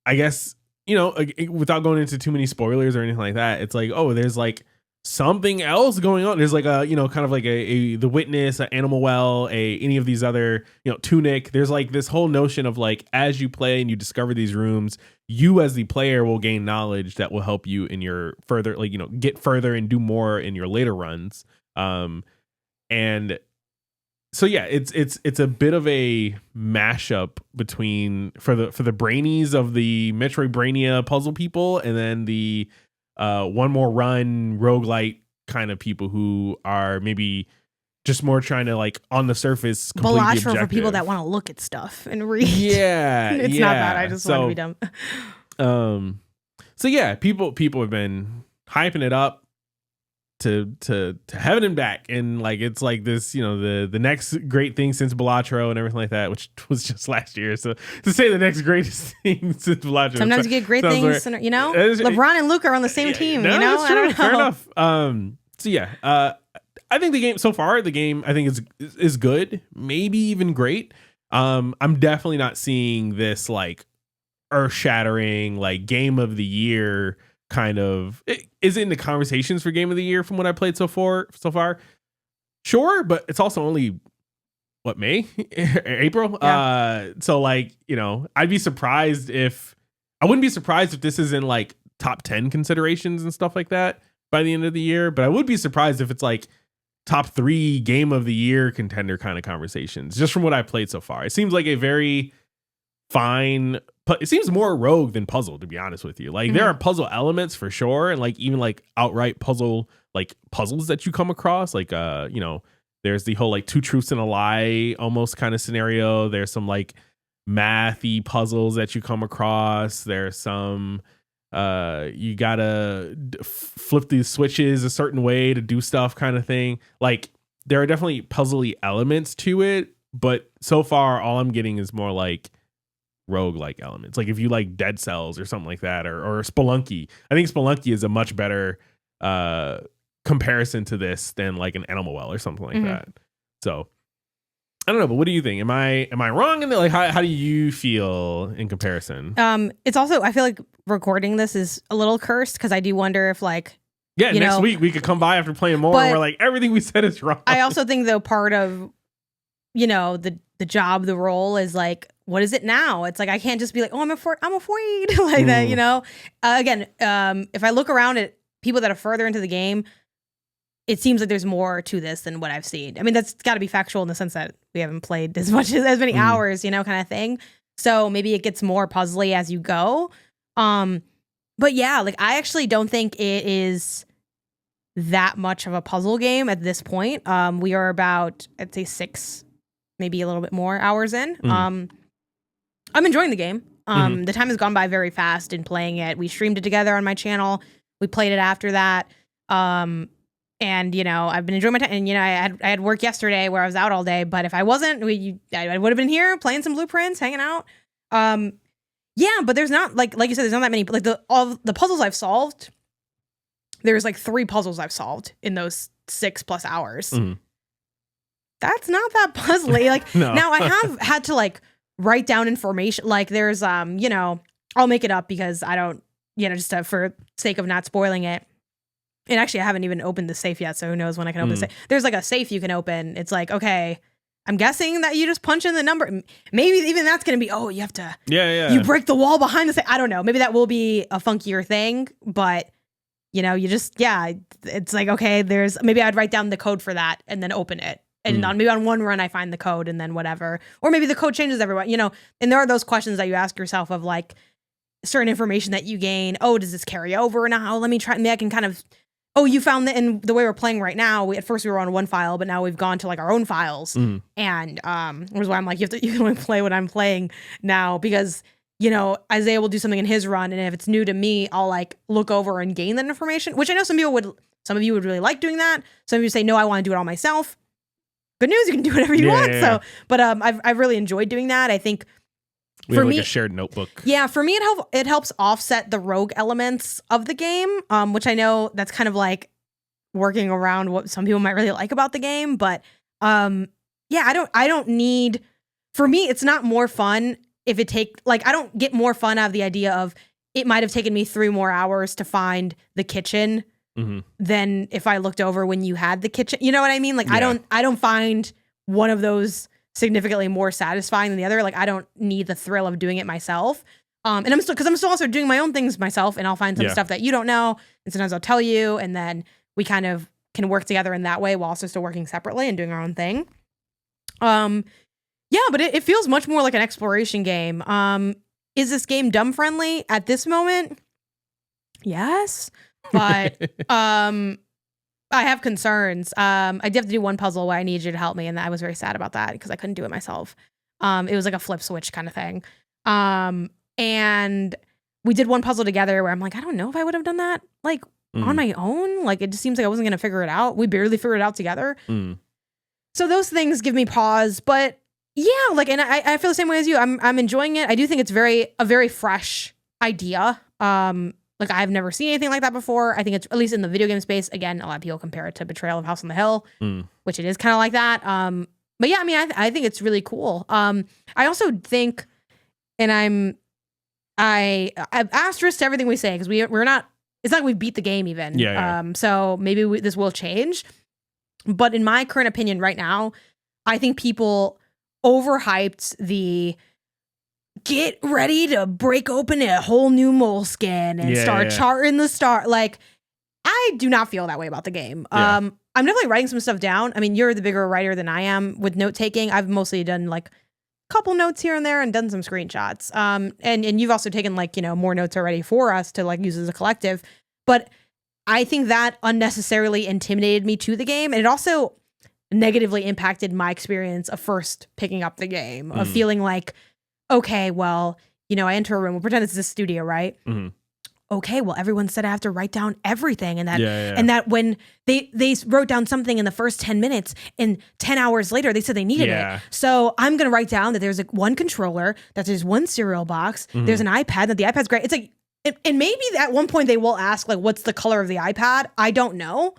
I guess, without going into too many spoilers or anything like that, it's like, oh, there's like something else going on. There's like a, kind of like the Witness, an Animal Well, any of these other, Tunic. There's like this whole notion of like, as you play and you discover these rooms, you as the player will gain knowledge that will help you in your further, like, get further and do more in your later runs. And so, yeah, it's a bit of a mashup between for the brainies of the Metroidvania puzzle people, and then the one more run roguelite kind of people who are maybe just more trying to like on the surface complete the objective. For people that want to look at stuff and read. Yeah, it's not that. I just want to be dumb. So yeah, people have been hyping it up to heaven and back, and like it's like this, you know, the next great thing since Balatro and everything like that, which was just last year. So to say the next greatest thing since Balatro, sometimes you get great things, you know. LeBron and Luka are on the same team. No, you know, I don't know. Fair enough. So yeah, I think the game so far, I think is good, maybe even great. I'm definitely not seeing this like earth-shattering like game of the year kind of. Is it in the conversations for game of the year from what I played so far? Sure, but it's also only what, May, April. Yeah. So like, you know, I wouldn't be surprised if this is in like top 10 considerations and stuff like that by the end of the year. But I would be surprised if it's like top 3 game of the year contender kind of conversations, just from what I played so far. It seems like a very fine, but it seems more rogue than puzzle, to be honest with you. Like there are puzzle elements for sure, and like even like outright puzzles that you come across, like you know, there's the whole like 2 truths and a lie almost kind of scenario. There's some like mathy puzzles that you come across. There's some you gotta flip these switches a certain way to do stuff kind of thing. Like there are definitely puzzly elements to it, but so far all I'm getting is more like rogue-like elements. Like if you like Dead Cells or something like that, or Spelunky. I think Spelunky is a much better comparison to this than like an Animal Well or something like that. So I don't know, but what do you think? Am I wrong in that? Like how do you feel in comparison? It's also, I feel like recording this is a little cursed because I do wonder if like, next week we could come by after playing more and we're like, everything we said is wrong. I also think though part of, you know, the job, the role is like, what is it now? It's like I can't just be like, oh, I'm afraid like that, you know. Again, if I look around at people that are further into the game, it seems like there's more to this than what I've seen. I mean, that's got to be factual in the sense that we haven't played as many hours, you know, kind of thing. So maybe it gets more puzzly as you go. But yeah, like I actually don't think it is that much of a puzzle game at this point. We are about, I'd say 6, maybe a little bit more hours in. I'm enjoying the game. The time has gone by very fast in playing it. We streamed it together on my channel. We played it after that. And, you know, I've been enjoying my time. And, you know, I had work yesterday where I was out all day. But if I wasn't, I would have been here playing some Blueprints, hanging out. Yeah, but there's not, like you said, there's not that many. Like all the puzzles I've solved, there's like 3 puzzles I've solved in those 6+ hours. That's not that puzzly. Like no. Now I have had to like write down information. Like there's you know, I'll make it up because I don't, you know, just for sake of not spoiling it. And actually I haven't even opened the safe yet, so who knows when I can open the safe. There's like a safe you can open. It's like, okay, I'm guessing that you just punch in the number. Maybe even that's going to be, oh, you have to, you break the wall behind the safe. I don't know. Maybe that will be a funkier thing, but you know, you just, it's like, okay, maybe I'd write down the code for that and then open it. And maybe on one run I find the code and then whatever. Or maybe the code changes everyone, you know. And there are those questions that you ask yourself of like certain information that you gain. Oh, does this carry over now? Let me try. Maybe I can kind of, oh, you found that in the way we're playing right now. At first we were on one file, but now we've gone to like our own files. And which is why I'm like, you can only play what I'm playing now because, you know, Isaiah will do something in his run. And if it's new to me, I'll like look over and gain that information, which I know some of you would really like doing that. Some of you say, no, I want to do it all myself. Good news, you can do whatever you want. So, but I've really enjoyed doing that. I think we have like a shared notebook. Yeah, for me, it helps offset the rogue elements of the game, which I know that's kind of like working around what some people might really like about the game. But yeah, I don't need. For me, it's not more fun if it I don't get more fun out of the idea of it might have taken me 3 more hours to find the kitchen. Than if I looked over when you had the kitchen. You know what I mean? Like, yeah. I don't find one of those significantly more satisfying than the other. Like, I don't need the thrill of doing it myself. And I'm still also doing my own things myself, and I'll find some stuff that you don't know, and sometimes I'll tell you, and then we kind of can work together in that way while also still working separately and doing our own thing. Yeah, but it feels much more like an exploration game. Is this game dumb friendly at this moment? Yes. But I have concerns. I did have to do one puzzle where I need you to help me, and I was very sad about that because I couldn't do it myself. It was like a flip switch kind of thing. And we did one puzzle together where I'm like, I don't know if I would have done that like on my own. Like it just seems like I wasn't gonna figure it out. We barely figured it out together. So those things give me pause. But yeah, like, and I feel the same way as you. I'm enjoying it. I do think it's a very fresh idea. Like I've never seen anything like that before. I think it's, at least in the video game space, again, a lot of people compare it to Betrayal of House on the Hill, which it is kind of like that. But yeah, I mean, I think it's really cool. I also think, and I've asterisk to everything we say because we're not. It's not like we beat the game even. Yeah. So maybe this will change. But in my current opinion, right now, I think people overhyped the get ready to break open a whole new moleskin and start charting the star. Like, I do not feel that way about the game. I'm definitely writing some stuff down. I mean, you're the bigger writer than I am with note taking. I've mostly done like a couple notes here and there and done some screenshots. And you've also taken like, more notes already for us to like use as a collective. But I think that unnecessarily intimidated me to the game. And it also negatively impacted my experience of first picking up the game, of feeling like, okay, well, I enter a room, we'll pretend it's a studio, right? Okay, well, everyone said I have to write down everything, and that and that when they wrote down something in the first 10 minutes, and 10 hours later they said they needed it. So I'm gonna write down that there's one controller, that there's one cereal box, there's an iPad, that the iPad's great. It's like, and maybe at one point they will ask like, what's the color of the iPad? I don't know,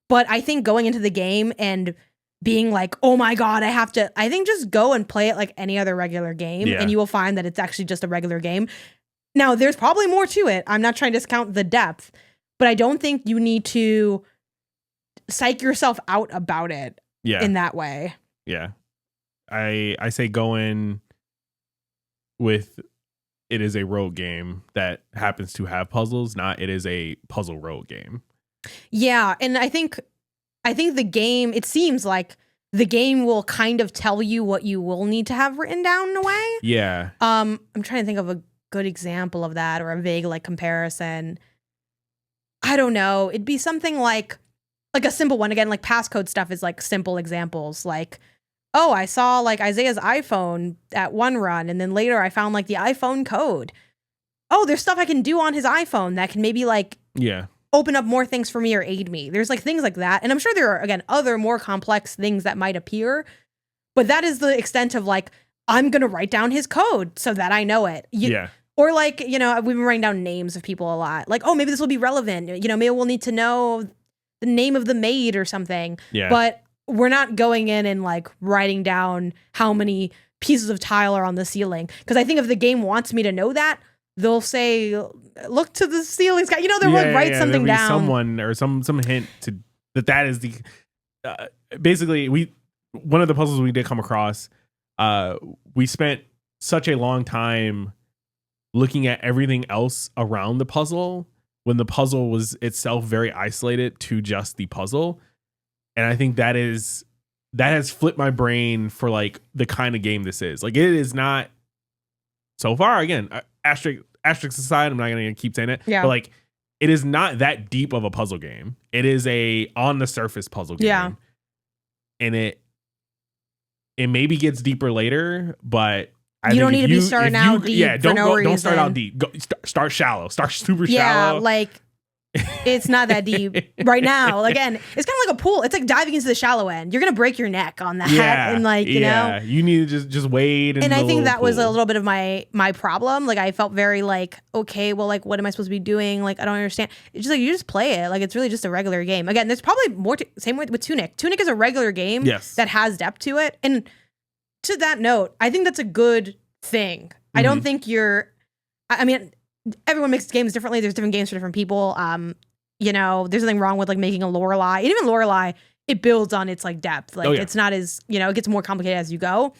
but I think going into the game and being like, oh my God, I think just go and play it like any other regular game, and you will find that it's actually just a regular game. Now, there's probably more to it. I'm not trying to discount the depth, but I don't think you need to psych yourself out about it in that way. Yeah. I say go in with, it is a road game that happens to have puzzles, not it is a puzzle road game. Yeah, and I think the game, it seems like the game will kind of tell you what you will need to have written down in a way. Yeah. I'm trying to think of a good example of that, or a vague like comparison. I don't know. It'd be something like a simple one. Again, like passcode stuff is like simple examples. Like, oh, I saw like Isaiah's iPhone at one run, and then later I found like the iPhone code. Oh, there's stuff I can do on his iPhone that can maybe like open up more things for me or aid me. There's like things like that. And I'm sure there are, again, other more complex things that might appear, but that is the extent of like, I'm going to write down his code so that I know it. Or like, we've been writing down names of people a lot. Like, oh, maybe this will be relevant. Maybe we'll need to know the name of the maid or something. Yeah. But we're not going in and like writing down how many pieces of tile are on the ceiling. Because I think if the game wants me to know that, they'll say, look to the ceiling sky. They'll write something down. Someone or some hint to that is the basically one of the puzzles we did come across. We spent such a long time looking at everything else around the puzzle when the puzzle was itself very isolated to just the puzzle. And I think that has flipped my brain for like the kind of game this is. Like it is not so far, again, asterisk aside, I'm not going to keep saying it. Yeah. But like, it is not that deep of a puzzle game. It is a on the surface puzzle game. Yeah. And it maybe gets deeper later, but you don't need to be starting out deep. Yeah, don't start out deep. Start shallow. Start super shallow. Yeah, like it's not that deep right now. Again, it's kind of like a pool. It's like diving into the shallow end. You're gonna break your neck on that. Yeah, and like you need to just wade. And I think that was a little bit of my problem. Like I felt very like, okay, well, like what am I supposed to be doing? Like I don't understand. It's just like you just play it. Like it's really just a regular game. Again, there's probably more. Same with Tunic. Tunic is a regular game that has depth to it. And to that note, I think that's a good thing. I don't think I mean, everyone makes games differently. There's different games for different people. There's nothing wrong with like making a Lorelei. And even Lorelei, it builds on its like depth. Like it's not as, it gets more complicated as you go.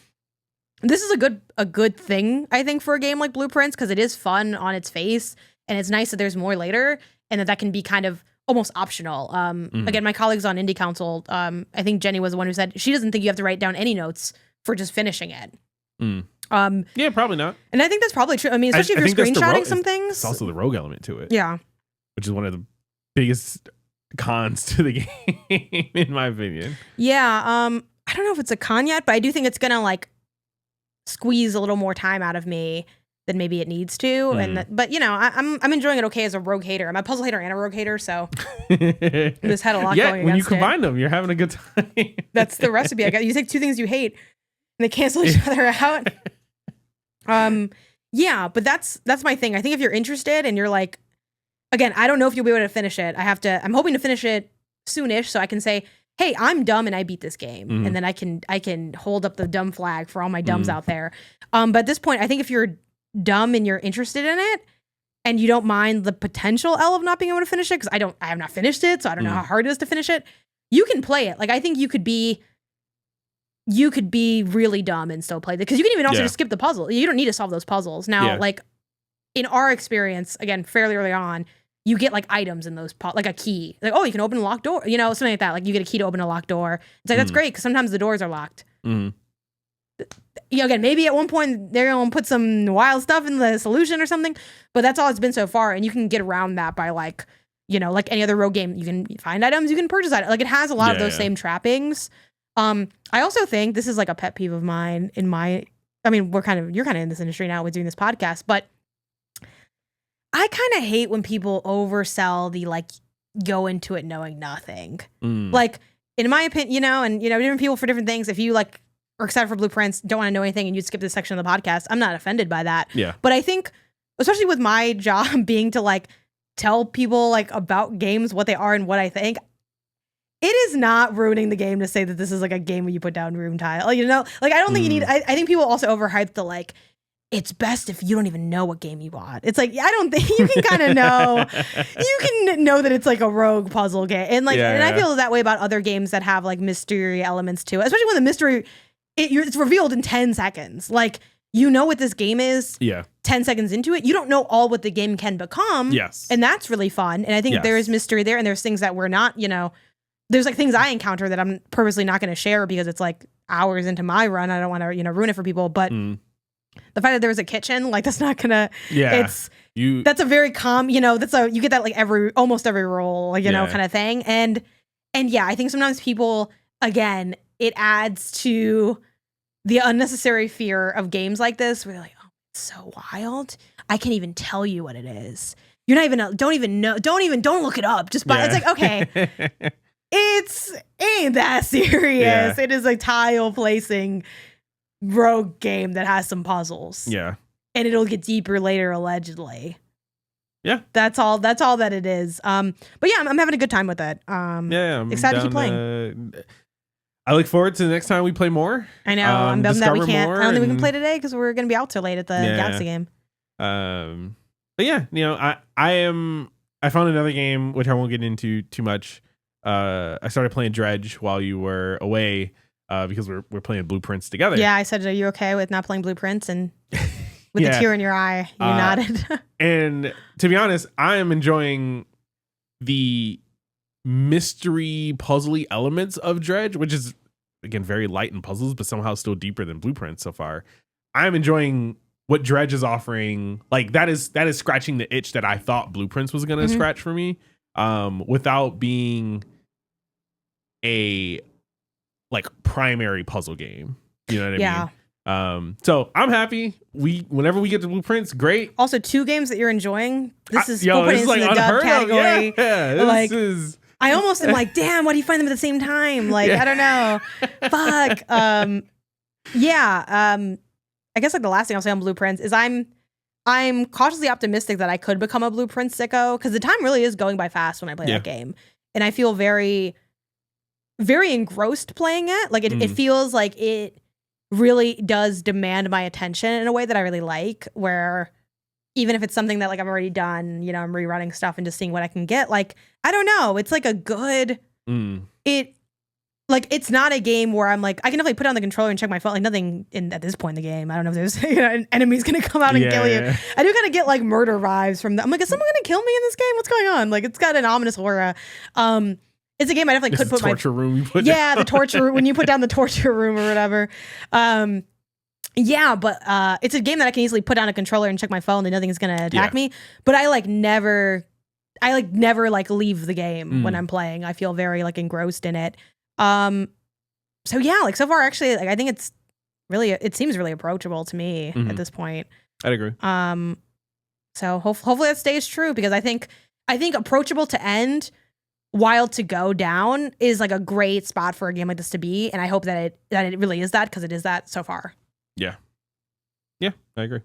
This is a good thing, I think, for a game like Blueprints, because it is fun on its face, and it's nice that there's more later, and that can be kind of almost optional. Again, my colleagues on Indie Council, I think Jenny was the one who said she doesn't think you have to write down any notes for just finishing it. Yeah, probably not. And I think that's probably true. I mean, especially if you're screenshotting some things. It's also the rogue element to it. Yeah. Which is one of the biggest cons to the game, in my opinion. Yeah. I don't know if it's a con yet, but I do think it's gonna like squeeze a little more time out of me than maybe it needs to. But you know, I'm enjoying it okay as a rogue hater. I'm a puzzle hater and a rogue hater, so this had a lot going against when you combine them, you're having a good time. That's the recipe. I got. You take two things you hate, and they cancel each other out. Yeah, but that's my thing. I think if you're interested and you're like, again, I don't know if you'll be able to finish it. I'm hoping to finish it soonish so I can say, hey, I'm dumb and I beat this game. Mm-hmm. And then I can hold up the dumb flag for all my dumbs out there. But at this point, I think if you're dumb and you're interested in it and you don't mind the potential L of not being able to finish it, because I have not finished it, so I don't know how hard it is to finish it, you can play it. Like, I think you could be really dumb and still play it, because you can even also just skip the puzzle. You don't need to solve those puzzles. Now, like in our experience, again, fairly early on, you get like items in those, like a key. Like, oh, you can open a locked door, you know, something like that. Like you get a key to open a locked door. It's like, that's great, because sometimes the doors are locked. You know, again, maybe at one point they're going to put some wild stuff in the solution or something, but that's all it's been so far. And you can get around that by like, you know, like any other rogue game, you can find items, you can purchase items. Like it has a lot of those same trappings. I also think this is like a pet peeve of mine I mean, you're kind of in this industry now with doing this podcast, but I kind of hate when people oversell the like go into it knowing nothing. Like in my opinion, you know, and you know, different people for different things. If you like are excited for blueprints, don't want to know anything, and you skip this section of the podcast, I'm not offended by that. Yeah. But I think, especially with my job being to like tell people like about games, what they are and what I think, it is not ruining the game to say that this is like a game where you put down room tile. You know, like I don't think you need. I think people also overhype the like, it's best if you don't even know what game you bought. It's like, I don't think you can kind of know. You can know that it's like a rogue puzzle game, and like, and I feel that way about other games that have like mystery elements to it, especially when the mystery it's revealed in 10 seconds. Like, you know what this game is. 10 seconds into it, you don't know all what the game can become. And that's really fun. And I think there is mystery there, and there's things that we're not, you know, there's like things I encounter that I'm purposely not going to share because it's like hours into my run. I don't want to, you know, ruin it for people. But the fact that there was a kitchen, like that's not gonna. That's a very you know, you get that like almost every roll, like, you know, kind of thing. And yeah, I think sometimes people, again, it adds to the unnecessary fear of games like this where you're like, oh, it's so wild. I can't even tell you what it is. You're not even, don't even know. Don't look it up. Just buy. It's like, okay, ain't that serious. It is a tile placing rogue game that has some puzzles. And it'll get deeper later, allegedly. That's all that it is. But yeah, I'm having a good time with it. I'm excited to keep playing. I look forward to the next time we play more. I know. I'm bummed that we can't. I don't think we can play today because we're going to be out till late at the Galaxy game. But yeah, you know, I found another game which I won't get into too much. I started playing Dredge while you were away because we're playing Blueprints together. Yeah, I said, are you okay with not playing Blueprints? And with a tear in your eye, you nodded. And to be honest, I am enjoying the mystery puzzly elements of Dredge, which is again very light in puzzles but somehow still deeper than Blueprints so far. I'm enjoying what Dredge is offering. Like that is scratching the itch that I thought Blueprints was gonna scratch for me, without being a like primary puzzle game. You know what I mean? So I'm happy. Whenever we get to Blueprints, great. Also, 2 games that you're enjoying. This is like the dub category. This is. I almost am like, damn, why do you find them at the same time? Like, I don't know. Fuck. I guess like the last thing I'll say on Blueprints is I'm cautiously optimistic that I could become a Blueprint sicko, because the time really is going by fast when I play that game. And I feel very, very engrossed playing it. Like it feels like it really does demand my attention in a way that I really like, where even if it's something that like I've already done, you know, I'm rerunning stuff and just seeing what I can get. Like, I don't know. It's like a good, it's not a game where I'm like, I can definitely put on the controller and check my phone. Like nothing at this point in the game. I don't know if there's an enemy's going to come out and kill you. I do kind of get like murder vibes from I'm like, is someone going to kill me in this game? What's going on? Like, it's got an ominous aura. It's a game I definitely could put torture room you put down. The torture room, when you put down the torture room or whatever. But it's a game that I can easily put down a controller and check my phone and nothing's gonna attack me. But I like never like never like leave the game when I'm playing. I feel very like engrossed in it. So yeah, like so far actually, like I think it seems really approachable to me at this point. I'd agree. So hopefully that stays true, because I think approachable to end, wild to go down is like a great spot for a game like this to be, and I hope that it really is that, because it is that so far. Yeah, I agree.